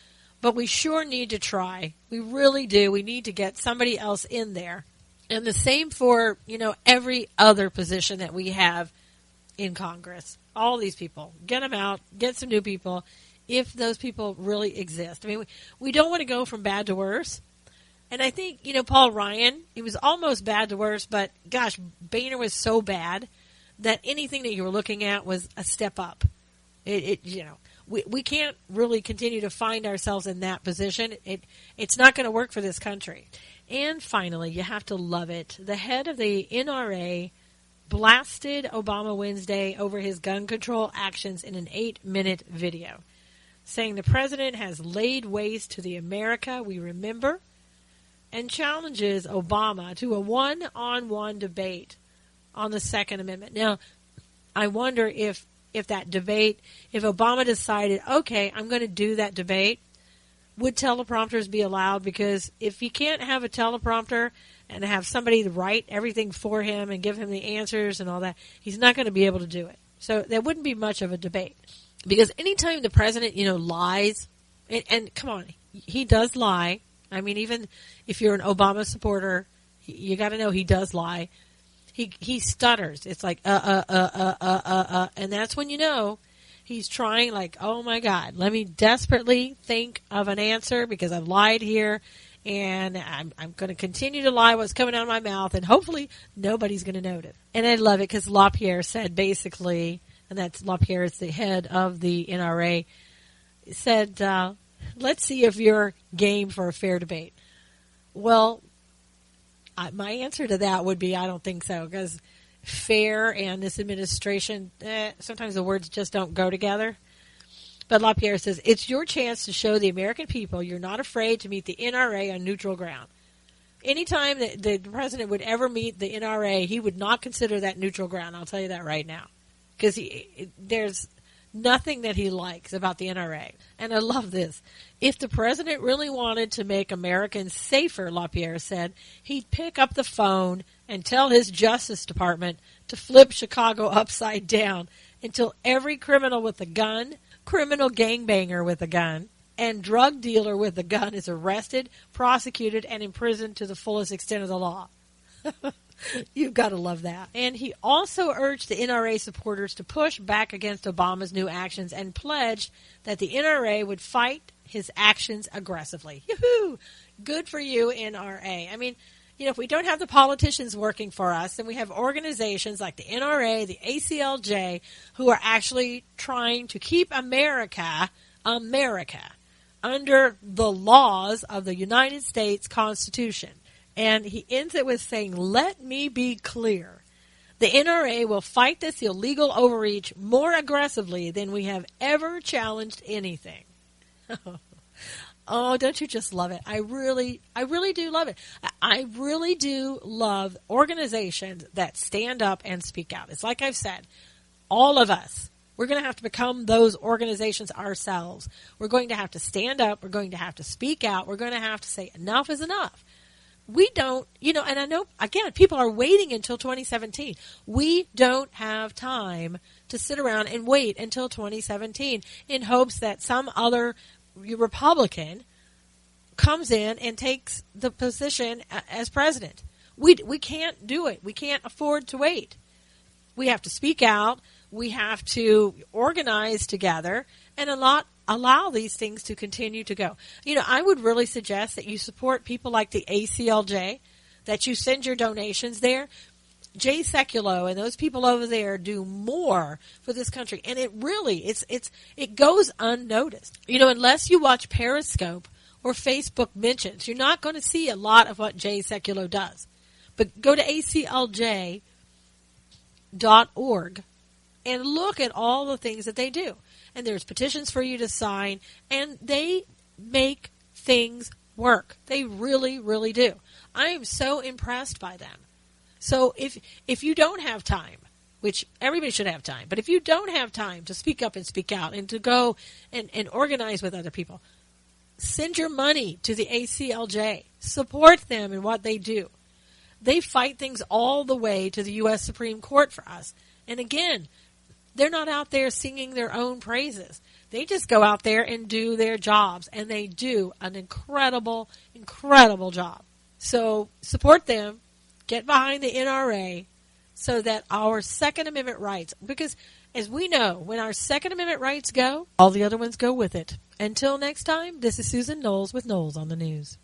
but we sure need to try. We really do. We need to get somebody else in there. And the same for, every other position that we have in Congress. All these people. Get them out. Get some new people if those people really exist. I mean, we don't want to go from bad to worse. And I think, Paul Ryan, he was almost bad to worse, but gosh, Boehner was so bad that anything that you were looking at was a step up. We can't really continue to find ourselves in that position. It's not going to work for this country. And finally, you have to love it. The head of the NRA blasted Obama Wednesday over his gun control actions in an 8-minute video, saying the president has laid waste to the America we remember, and challenges Obama to a one-on-one debate on the Second Amendment. Now, I wonder if that debate, if Obama decided, okay, I'm going to do that debate, would teleprompters be allowed? Because if he can't have a teleprompter and have somebody write everything for him and give him the answers and all that, he's not going to be able to do it. So there wouldn't be much of a debate. Because anytime the president, lies, and come on, he does lie. I mean, even if you're an Obama supporter, you got to know he does lie. He stutters. It's like, and that's when he's trying like, oh my God, let me desperately think of an answer because I've lied here, and I'm going to continue to lie what's coming out of my mouth, and hopefully nobody's going to notice. And I love it because LaPierre said basically, and that's LaPierre is the head of the NRA, said, let's see if you're game for a fair debate. Well, my answer to that would be I don't think so, because fair and this administration, sometimes the words just don't go together. But LaPierre says, it's your chance to show the American people you're not afraid to meet the NRA on neutral ground. Anytime that the president would ever meet the NRA, he would not consider that neutral ground. I'll tell you that right now. Because there's nothing that he likes about the NRA. And I love this. If the president really wanted to make Americans safer, LaPierre said, he'd pick up the phone and tell his Justice Department to flip Chicago upside down until every criminal with a gun, criminal gangbanger with a gun, and drug dealer with a gun is arrested, prosecuted, and imprisoned to the fullest extent of the law. You've got to love that. And he also urged the NRA supporters to push back against Obama's new actions and pledged that the NRA would fight his actions aggressively. Yoo-hoo! Good for you, NRA. I mean, if we don't have the politicians working for us, then we have organizations like the NRA, the ACLJ, who are actually trying to keep America under the laws of the United States Constitution. And he ends it with saying, let me be clear. The NRA will fight this illegal overreach more aggressively than we have ever challenged anything. Oh, don't you just love it? I really do love it. I really do love organizations that stand up and speak out. It's like I've said, all of us, we're going to have to become those organizations ourselves. We're going to have to stand up. We're going to have to speak out. We're going to have to say enough is enough. We don't, and I know, again, people are waiting until 2017. We don't have time to sit around and wait until 2017 in hopes that some other Republican comes in and takes the position as president. We can't do it. We can't afford to wait. We have to speak out. We have to organize together and allow these things to continue to go. I would really suggest that you support people like the ACLJ, that you send your donations there. Jay Sekulow and those people over there do more for this country, and it really it goes unnoticed. Unless you watch Periscope or Facebook mentions, you're not going to see a lot of what Jay Sekulow does. But go to aclj.org and look at all the things that they do. And there's petitions for you to sign, and they make things work. They really, really do. I am so impressed by them. So if you don't have time, which everybody should have time, but if you don't have time to speak up and speak out and to go and organize with other people, send your money to the ACLJ. Support them in what they do. They fight things all the way to the U.S. Supreme Court for us. And again, they're not out there singing their own praises. They just go out there and do their jobs, and they do an incredible, incredible job. So support them, get behind the NRA so that our Second Amendment rights, because as we know, when our Second Amendment rights go, all the other ones go with it. Until next time, this is Susan Knowles with Knowles on the News.